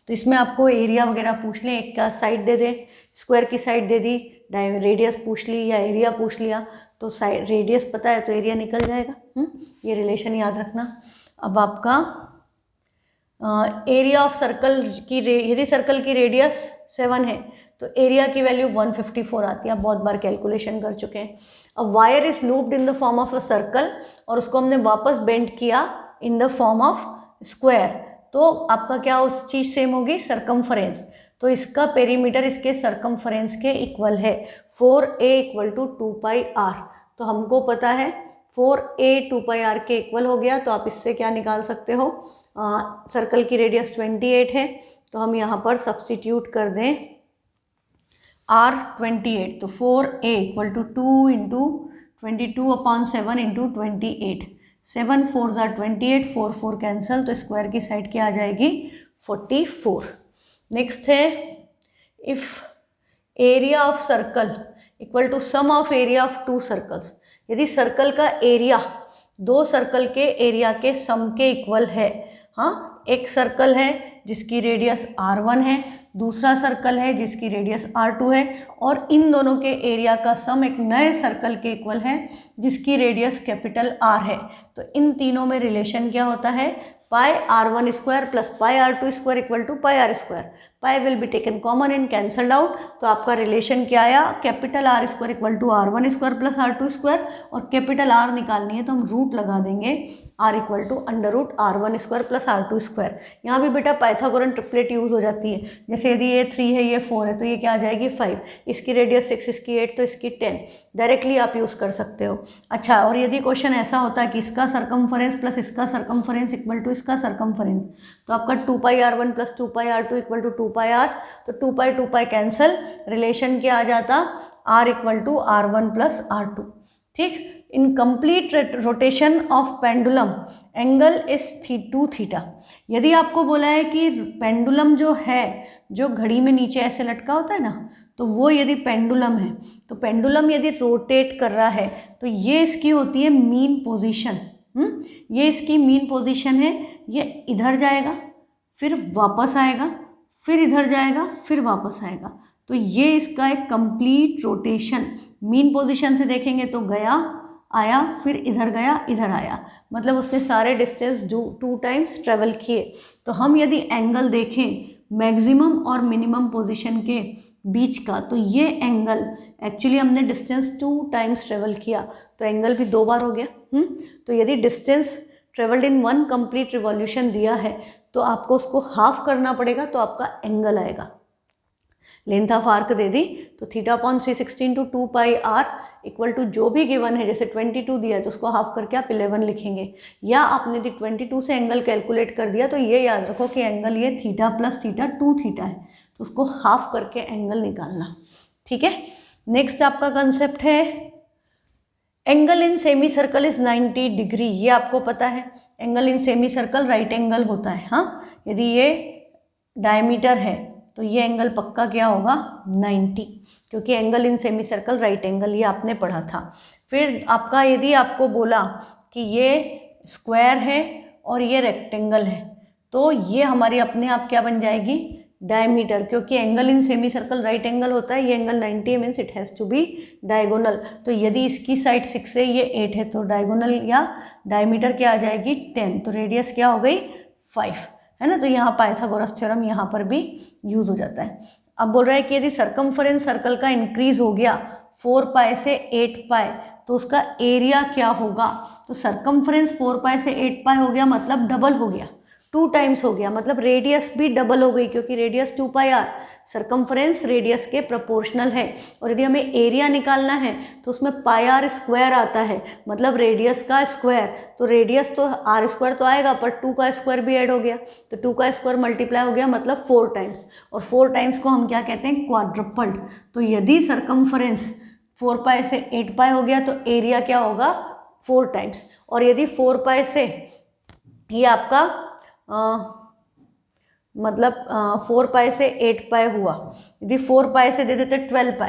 तो इसमें आपको एरिया वगैरह पूछ लें, एक का साइड दे दे, स्क्वायर की साइड दे दी, रेडियस पूछ ली या एरिया पूछ लिया, तो साइड रेडियस पता है तो एरिया निकल जाएगा। ये रिलेशन याद रखना। अब आपका एरिया ऑफ सर्कल की यदि सर्कल की रेडियस 7 है तो एरिया की वैल्यू 154 आती है। आप बहुत बार कैलकुलेशन कर चुके हैं। अब wire is looped in the form of a circle और उसको हमने वापस बेंड किया in the form of square, तो आपका क्या उस चीज़ सेम होगी, सरकमफरेंस। तो इसका पेरीमीटर इसके सरकमफरेंस के इक्वल है। 4a = 2πr। तो हमको पता है 4a 2πr के इक्वल हो गया। तो आप इससे क्या निकाल सकते हो, सर्कल की रेडियस 28 है तो हम यहाँ पर सब्सटीट्यूट कर दें r 28, तो 4a = 2 × 22/7 × 28, 7 4 = 28, 4 4 कैंसल, तो स्क्वायर की साइड क्या आ जाएगी 44। नेक्स्ट है if area of circle equal to sum of area of 2 circles. यदि सर्कल का एरिया 2 सर्कल के एरिया के सम के इक्वल है। हाँ, एक सर्कल है जिसकी रेडियस r1 है, दूसरा सर्कल है जिसकी रेडियस r2 है, और इन दोनों के एरिया का सम एक नए सर्कल के इक्वल है जिसकी रेडियस कैपिटल R है। तो इन तीनों में रिलेशन क्या होता है, πr1² + πr2² = πr²। Pi will be taken common and cancelled out. तो आपका रिलेशन क्या आया, कैपिटल R² = r1² + r2², और कैपिटल R निकालनी है तो हम रूट लगा देंगे R = √r1² + r2²। यहाँ भी बेटा पाइथागोरन ट्रिपलेट यूज़ हो जाती है। जैसे यदि ये 3 है, ये 4 है, तो ये क्या आ जाएगी 5, इसकी रेडियस 6, इसकी 8, तो इसकी 10। डायरेक्टली आप यूज़ कर सकते हो। अच्छा, और यदि क्वेश्चन ऐसा होता है कि इसका सरकमफरेंस प्लस इसका सरकमफरेंस इक्वल टू इसका सरकमफरेंस, तो आपका 2πr1 + 2πr2 = 2πr, तो 2π कैंसल, रिलेशन क्या आ जाता, R = r1 + r2। ठीक। In complete rotation of pendulum angle is 2θ। यदि आपको बोला है कि पेंडुलम जो है, जो घड़ी में नीचे ऐसे लटका होता है ना, तो वो यदि पेंडुलम है, तो पेंडुलम यदि रोटेट कर रहा है तो ये इसकी होती है मीन पोजीशन। ये इसकी मीन पोजीशन है। ये इधर जाएगा, फिर वापस आएगा, फिर इधर जाएगा, फिर वापस आएगा। तो ये इसका एक कंप्लीट रोटेशन मीन पोजीशन से देखेंगे तो गया, आया, फिर इधर गया, इधर आया, मतलब उसने सारे डिस्टेंस 2 टाइम्स ट्रेवल किए। तो हम यदि एंगल देखें मैक्सिमम और मिनिमम पोजीशन के बीच का, तो ये एंगल एक्चुअली हमने डिस्टेंस 2 टाइम्स ट्रेवल किया, तो एंगल भी 2 बार हो गया। तो यदि distance travelled in 1 complete revolution दिया है तो आपको उसको हाफ करना पड़ेगा, तो आपका एंगल आएगा। लेंथ ऑफ आर्क दे दी, तो θ/360 × 2πr = जो भी गिवन है, जैसे 22 दिया है तो उसको हाफ करके आप 11 लिखेंगे, या आपने यदि 22 से एंगल कैलकुलेट कर दिया तो ये याद रखो कि एंगल ये θ + θ 2θ है, तो उसको हाफ करके एंगल निकालना। ठीक है। नेक्स्ट आपका कंसेप्ट है angle in semi circle is 90 degree. ये आपको पता है, angle in semi circle right angle होता है। हाँ, यदि ये डायमीटर है तो ये एंगल पक्का क्या होगा 90, क्योंकि angle in semi circle right angle, ये आपने पढ़ा था। फिर आपका यदि आपको बोला कि ये स्क्वायर है और ये रेक्टेंगल है, तो ये हमारी अपने आप क्या बन जाएगी डायमीटर, क्योंकि angle in semi circle right angle होता है। ये angle 90 means it has to be diagonal. तो यदि इसकी साइड 6 है, ये 8 है, तो डायगोनल या डायमीटर क्या आ जाएगी 10, तो रेडियस क्या हो गई 5, है ना। तो यहाँ पाइथागोरस थ्योरम यहाँ पर भी यूज़ हो जाता है। अब बोल रहा है कि यदि सरकमफरेंस सर्कल का इंक्रीज हो गया 4π से 8π, तो उसका एरिया क्या होगा। तो सरकमफरेंस 4π से 8π हो गया, मतलब डबल हो गया, 2 टाइम्स हो गया, मतलब रेडियस भी डबल हो गई, क्योंकि रेडियस 2πr, सरकमफरेंस रेडियस के प्रोपोर्शनल है। और यदि हमें एरिया निकालना है तो उसमें πr² आता है, मतलब रेडियस का स्क्वायर। तो रेडियस तो r² तो आएगा, पर 2 का स्क्वायर भी ऐड हो गया, तो 2 का स्क्वायर मल्टीप्लाई हो गया, मतलब 4 टाइम्स। और 4 टाइम्स को हम क्या कहते हैं क्वाड्रपल्ड। तो यदि सरकमफरेंस 4π से 8π हो गया तो एरिया क्या होगा 4 टाइम्स। और यदि 4π से ये आपका मतलब 4π से 8π हुआ, यदि 4π से दे देते 12π,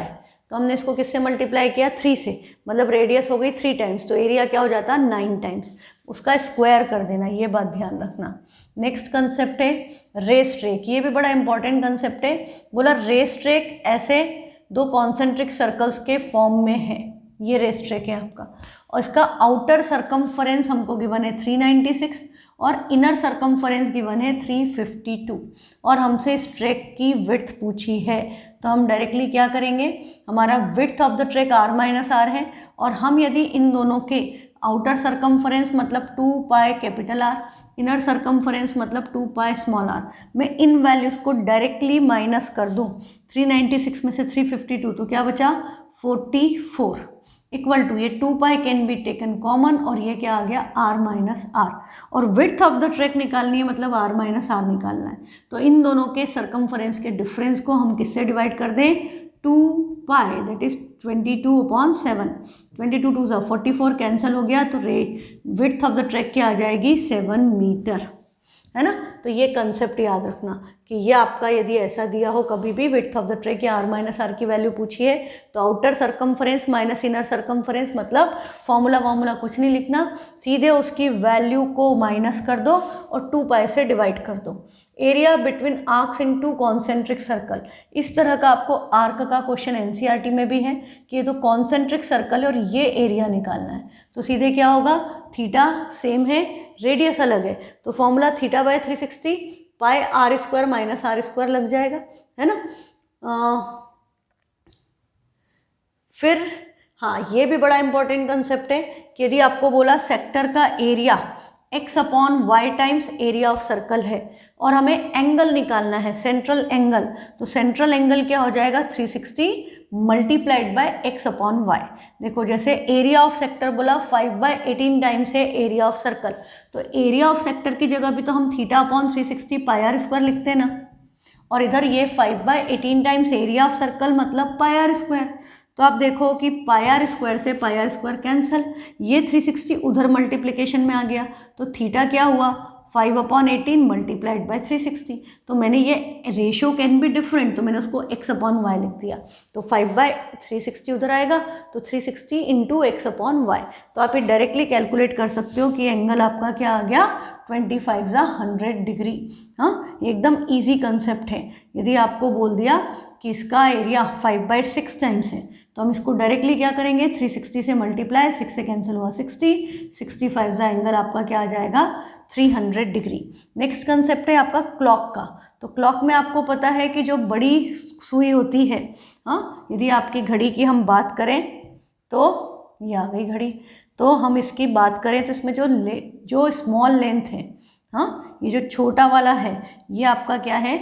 तो हमने इसको किससे मल्टीप्लाई किया, 3 से, मतलब रेडियस हो गई 3 टाइम्स, तो एरिया क्या हो जाता, 9 टाइम्स, उसका स्क्वायर कर देना, ये बात ध्यान रखना। नेक्स्ट कंसेप्ट है रेस ट्रैक, ये भी बड़ा इंपॉर्टेंट कंसेप्ट है। बोला रेस ट्रैक ऐसे दो कॉन्सेंट्रिक सर्कल्स के फॉर्म में है, ये रेस ट्रैक है आपका, और इसका आउटर सरकमफरेंस हमको गिवन है 396 और इनर सरकमफरेंस गिवन है 352, और हमसे इस ट्रैक की विड्थ पूछी है। तो हम डायरेक्टली क्या करेंगे, हमारा width of the track r minus R है, और हम यदि इन दोनों के आउटर सरकमफरेंस मतलब 2 pi capital R, inner circumference मतलब 2 पाई स्मॉल r, मैं इन वैल्यूज़ को डायरेक्टली माइनस कर दूँ 396 में से 352, तो क्या बचा 44 इक्वल टू, ये 2 पाई कैन बी टेकन कॉमन, और ये क्या आ गया r माइनस आर, और विड्थ ऑफ द ट्रैक निकालनी है मतलब r माइनस आर निकालना है। तो इन दोनों के सरकमफरेंस के डिफरेंस को हम किससे डिवाइड कर दें, 2 पाई, दैट इज 22/7, 22 2 ज़ा 44 कैंसिल हो गया, तो विड्थ ऑफ द ट्रैक क्या आ जाएगी 7 मीटर, है ना। तो ये कंसेप्ट याद रखना कि ये आपका यदि ऐसा दिया हो कभी भी विड्थ ऑफ द ट्रैक या r माइनस आर की वैल्यू पूछी है, तो outer circumference minus inner circumference, मतलब फॉर्मूला कुछ नहीं लिखना, सीधे उसकी वैल्यू को माइनस कर दो और 2 पाई से डिवाइड कर दो। एरिया बिटवीन आर्क्स इन 2 कॉन्सेंट्रिक सर्कल, इस तरह का आपको आर्क का क्वेश्चन एनसीईआरटी में भी है कि ये तो कॉन्सेंट्रिक सर्कल है और ये एरिया निकालना है, तो सीधे क्या होगा, थीटा सेम है, रेडियस अलग है, तो फॉर्मूला θ/360 पाई r square minus r square लग जाएगा, है ना। फिर हाँ, ये भी बड़ा इंपॉर्टेंट कंसेप्ट है कि यदि आपको बोला सेक्टर का area x/y times area of circle है और हमें एंगल निकालना है, सेंट्रल एंगल, तो सेंट्रल एंगल क्या हो जाएगा 360 मल्टीप्लाइड बाय x/y। देखो जैसे एरिया ऑफ सेक्टर बोला 5/18 टाइम्स है एरिया ऑफ सर्कल, तो एरिया ऑफ सेक्टर की जगह भी तो हम θ/360 पाई r स्क्वायर लिखते हैं ना, और इधर ये 5/18 टाइम्स एरिया ऑफ सर्कल मतलब पाई r स्क्वायर, तो आप देखो कि पाई r स्क्वायर से पाई r स्क्वायर कैंसिल, ये 360 उधर मल्टीप्लिकेशन में आ गया, तो थीटा क्या हुआ 5/18 मल्टीप्लाइड बाय 360, तो मैंने ये रेशियो कैन बी डिफरेंट, तो मैंने उसको x/y लिख दिया, तो 5/360 उधर आएगा, तो 360 इंटू x/y, तो आप ये डायरेक्टली कैलकुलेट कर सकते हो कि एंगल आपका क्या आ गया 25/100 डिग्री। हाँ, ये एकदम ईजी कंसेप्ट है। यदि आपको बोल दिया कि इसका एरिया 5/6 टाइम्स है, तो हम इसको डायरेक्टली क्या करेंगे 360 से मल्टीप्लाई, 6 से कैंसिल हुआ 60, 65 का एंगल आपका क्या आ जाएगा 300 डिग्री। नेक्स्ट कंसेप्ट है आपका क्लॉक का, तो क्लॉक में आपको पता है कि जो बड़ी सुई होती है, हाँ, यदि आपकी घड़ी की हम बात करें तो ये आ गई घड़ी, तो हम इसकी बात करें तो इसमें जो स्मॉल लेंथ है, हाँ, ये जो छोटा वाला है ये आपका क्या है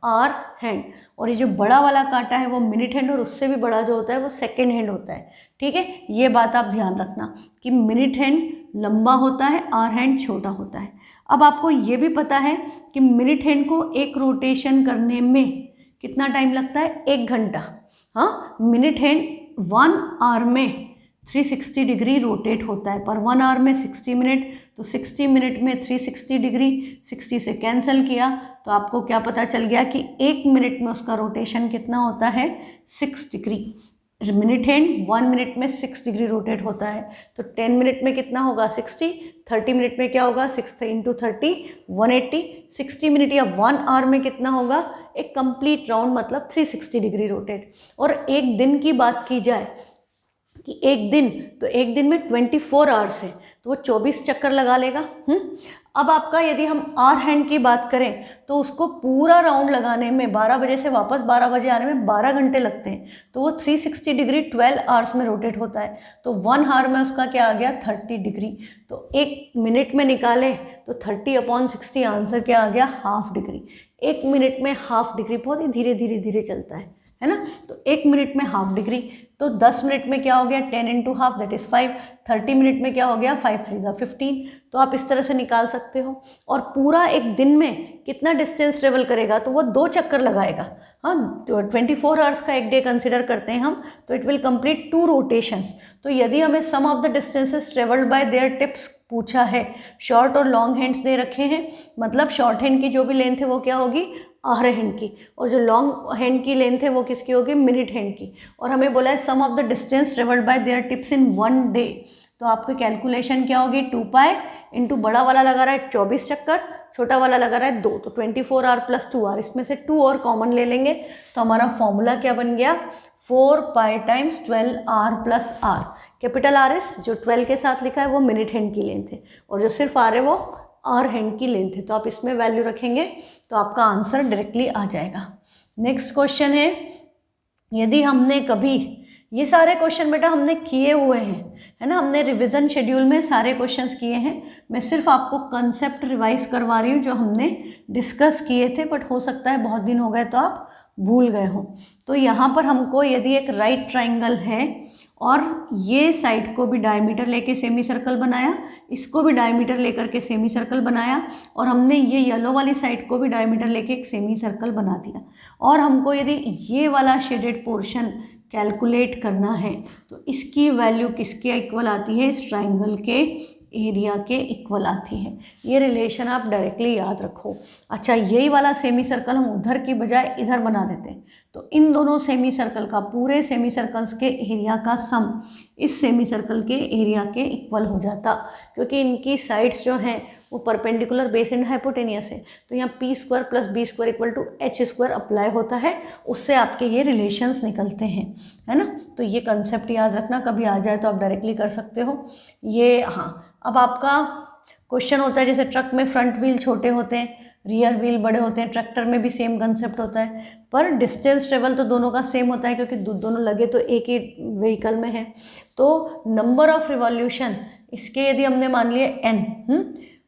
आर हैंड, और ये जो बड़ा वाला कांटा है वो मिनट हैंड, और उससे भी बड़ा जो होता है वो सेकेंड हैंड होता है। ठीक है, ये बात आप ध्यान रखना कि मिनट हैंड लंबा होता है, आर हैंड छोटा होता है। अब आपको ये भी पता है कि मिनट हैंड को एक रोटेशन करने में कितना टाइम लगता है, 1 घंटा। हाँ, मिनट हैंड 1 आवर में 360 डिग्री रोटेट होता है, पर 1 आवर में 60 मिनट, तो 60 मिनट में 360 डिग्री, 60 से कैंसिल किया तो आपको क्या पता चल गया कि 1 मिनट में उसका रोटेशन कितना होता है 6 डिग्री। मिनट हैंड 1 मिनट में 6 डिग्री रोटेट होता है, तो 10 मिनट में कितना होगा 60, 30 मिनट में क्या होगा 6 इंटू 30 180, 60 मिनट या 1 आवर में कितना होगा एक कंप्लीट राउंड मतलब 360 डिग्री रोटेट। और एक दिन की बात की जाए कि एक दिन में 24 आवर्स है, तो वो 24 चक्कर लगा लेगा। अब आपका यदि हम आर हैंड की बात करें तो उसको पूरा राउंड लगाने में 12 बजे से वापस 12 बजे आने में 12 घंटे लगते हैं, तो वो 360 डिग्री 12 आवर्स में रोटेट होता है, तो 1 आवर में उसका क्या आ गया 30 डिग्री, तो 1 मिनट में निकाले तो 30/60 आंसर क्या आ गया हाफ डिग्री। 1 मिनट में हाफ डिग्री बहुत ही धीरे चलता है ना, तो 1 मिनट में हाफ डिग्री, तो 10 मिनट में क्या हो गया 10 into half that is 5, 30 minute में क्या हो गया 5 3 ज़ा 15, तो आप इस तरह से निकाल सकते हो। और पूरा एक दिन में कितना डिस्टेंस ट्रेवल करेगा, तो वो 2 चक्कर लगाएगा। हाँ, तो 24 आवर्स का एक डे कंसिडर करते हैं हम, तो इट विल कंप्लीट 2 रोटेशंस। तो यदि हमें sum of the distances travelled by their tips पूछा है। शॉर्ट और लॉन्ग हैंड्स दे रखे हैं, मतलब शॉर्ट हैंड की जो भी लेंथ है वो क्या होगी, आवर हैंड की, और जो लॉन्ग हैंड की लेंथ है वो किसकी होगी, मिनट हैंड की। और हमें बोला है sum of the distance travelled by their tips in 1 day. तो आपकी कैलकुलेशन क्या होगी, 2 पाई इंटू बड़ा वाला लगा रहा है 24 चक्कर, छोटा वाला लगा रहा है 2, तो 24 आवर प्लस 2 आवर, इसमें से 2 और कॉमन ले लेंगे तो हमारा फॉर्मूला क्या बन गया, 4 pi times 12 R plus R. Capital R S जो 12 के साथ लिखा है वो मिनट हैंड की लेंथ है, और जो सिर्फ आर है वो आर हैंड की लेंथ है। तो आप इसमें वैल्यू रखेंगे तो आपका आंसर डायरेक्टली आ जाएगा। नेक्स्ट क्वेश्चन है, यदि हमने कभी, ये सारे क्वेश्चन बेटा हमने किए हुए हैं, है ना, हमने रिवीजन शेड्यूल में सारे क्वेश्चंस किए हैं। मैं सिर्फ आपको कंसेप्ट रिवाइज करवा रही हूँ जो हमने डिस्कस किए थे, बट हो सकता है बहुत दिन हो गए तो आप भूल गए हो। तो यहाँ पर हमको यदि एक राइट ट्राइंगल है और ये साइड को भी डायमीटर लेके सेमी सर्कल बनाया, इसको भी डायमीटर लेकर के सेमी सर्कल बनाया, और हमने ये येलो वाली साइड को भी डायमीटर लेके एक सेमी सर्कल बना दिया, और हमको यदि ये वाला शेडेड पोर्शन कैलकुलेट करना है तो इसकी वैल्यू किसके इक्वल आती है, इस ट्राइंगल के एरिया के इक्वल आती है। ये रिलेशन आप डायरेक्टली याद रखो। अच्छा, यही वाला सेमी सर्कल हम उधर की बजाय इधर बना देते हैं तो इन दोनों सेमी सर्कल का, पूरे सेमी सर्कल्स के एरिया का सम इस सेमी सर्कल के एरिया के इक्वल हो जाता, क्योंकि इनकी साइड्स जो हैं वो परपेंडिकुलर बेस एंड हाइपोटेनियस है। तो यहाँ P square plus B square equal to H square apply होता है, उससे आपके ये रिलेशंस निकलते हैं, है ना। तो ये कंसेप्ट याद रखना, कभी आ जाए तो आप डायरेक्टली कर सकते हो ये। हाँ, अब आपका क्वेश्चन होता है जैसे ट्रक में फ्रंट व्हील छोटे होते हैं, रियर व्हील बड़े होते हैं, ट्रैक्टर में भी सेम कंसेप्ट होता है, पर डिस्टेंस ट्रेवल तो दोनों का सेम होता है क्योंकि दोनों लगे तो एक ही व्हीकल में है। तो नंबर ऑफ रिवॉल्यूशन इसके यदि हमने मान लिए n,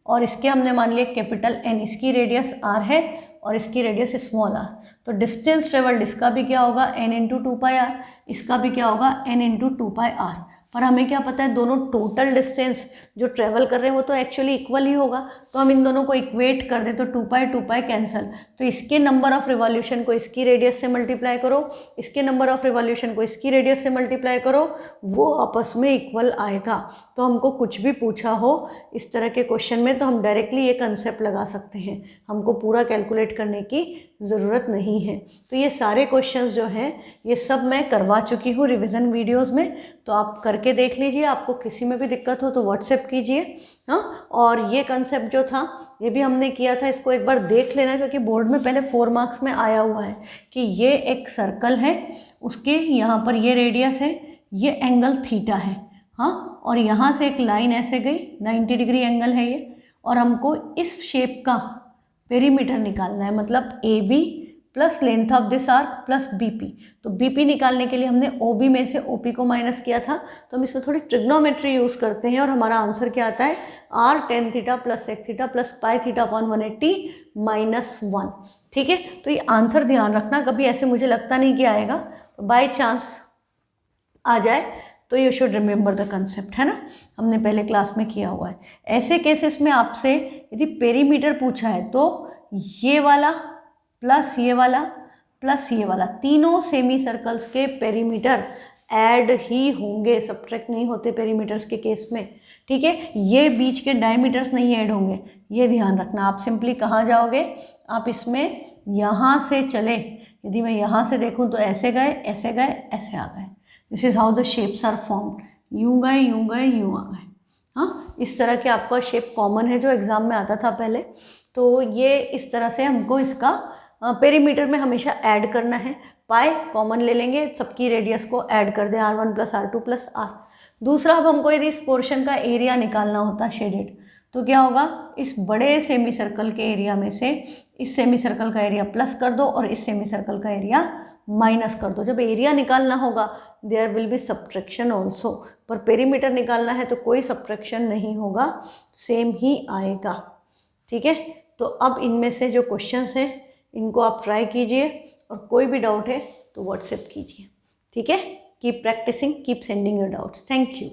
और इसके हमने मान लिए कैपिटल N, इसकी रेडियस r है और इसकी रेडियस स्मॉल r, तो डिस्टेंस ट्रेवल्ड इसका भी क्या होगा n इंटू 2 पाई r, इसका भी क्या होगा n इंटू 2 पाई r। पर हमें क्या पता है, दोनों टोटल डिस्टेंस जो ट्रेवल कर रहे हैं वो तो एक्चुअली इक्वल ही होगा, तो हम इन दोनों को इक्वेट कर दें तो 2 पाई कैंसिल, तो इसके नंबर ऑफ रिवॉल्यूशन को इसकी रेडियस से मल्टीप्लाई करो, इसके नंबर ऑफ रिवॉल्यूशन को इसकी रेडियस से मल्टीप्लाई करो, वो आपस में इक्वल आएगा। तो हमको कुछ भी पूछा हो इस तरह के क्वेश्चन में तो हम डायरेक्टली ये कंसेप्ट लगा सकते हैं, हमको पूरा कैलकुलेट करने की ज़रूरत नहीं है। तो ये सारे क्वेश्चंस जो हैं ये सब मैं करवा चुकी हूँ रिवीजन वीडियोस में, तो आप करके देख लीजिए। आपको किसी में भी दिक्कत हो तो व्हाट्सएप कीजिए। हाँ, और ये कंसेप्ट जो था ये भी हमने किया था, इसको एक बार देख लेना क्योंकि बोर्ड में पहले 4 मार्क्स में आया हुआ है कि ये एक सर्कल है, उसके यहाँ पर ये रेडियस है, ये एंगल थीटा है, हाँ, और यहाँ से एक लाइन ऐसे गई 90 डिग्री एंगल है ये, और हमको इस शेप का पेरीमीटर निकालना है, मतलब A B plus length of this arc plus B P. तो बी पी निकालने के लिए हमने ओ बी में से ओ पी को माइनस किया था, तो हम इसमें थोड़ी ट्रिग्नोमेट्री यूज़ करते हैं और हमारा आंसर क्या आता है, R tan theta plus sec theta plus pi theta upon 180 minus 1। ठीक है, तो ये आंसर ध्यान रखना, कभी ऐसे मुझे लगता नहीं कि आएगा, बाई चांस आ जाए तो you should remember the concept, है ना, हमने पहले क्लास में किया हुआ है। ऐसे केसेस में आपसे यदि पेरीमीटर पूछा है तो ये वाला प्लस ये वाला प्लस ये वाला, तीनों सेमी सर्कल्स के पेरीमीटर ऐड ही होंगे, सब्ट्रैक्ट नहीं होते पेरीमीटर्स के केस में। ठीक है, ये बीच के डायमीटर्स नहीं ऐड होंगे, ये ध्यान रखना। आप सिंपली कहाँ जाओगे, आप इसमें यहाँ से चले, यदि मैं यहाँ से देखूँ तो ऐसे गए ऐसे गए ऐसे आ गए, this is how the shapes are formed, यूँ गए यूँ गए यूँ आ गए। हाँ, इस तरह के आपका शेप कॉमन है जो एग्ज़ाम में आता था पहले, तो ये इस तरह से हमको इसका पेरीमीटर में हमेशा ऐड करना है। पाई कॉमन ले लेंगे, सबकी रेडियस को ऐड कर दें, r1 plus r2 plus r। दूसरा, अब हमको यदि इस पोर्शन का एरिया निकालना होता शेडेड, तो क्या होगा, इस बड़े सेमी सर्कल के एरिया में से इस सेमी सर्कल का एरिया प्लस कर दो और इस सेमी सर्कल का एरिया माइनस कर दो। जब एरिया निकालना होगा there will be subtraction also, पर पेरीमीटर निकालना है तो कोई सब्ट्रैक्शन नहीं होगा, सेम ही आएगा। ठीक है, तो अब इनमें से जो क्वेश्चंस हैं इनको आप ट्राई कीजिए, और कोई भी डाउट है तो व्हाट्सएप कीजिए। ठीक है, keep practising, keep sending your doubts. Thank you.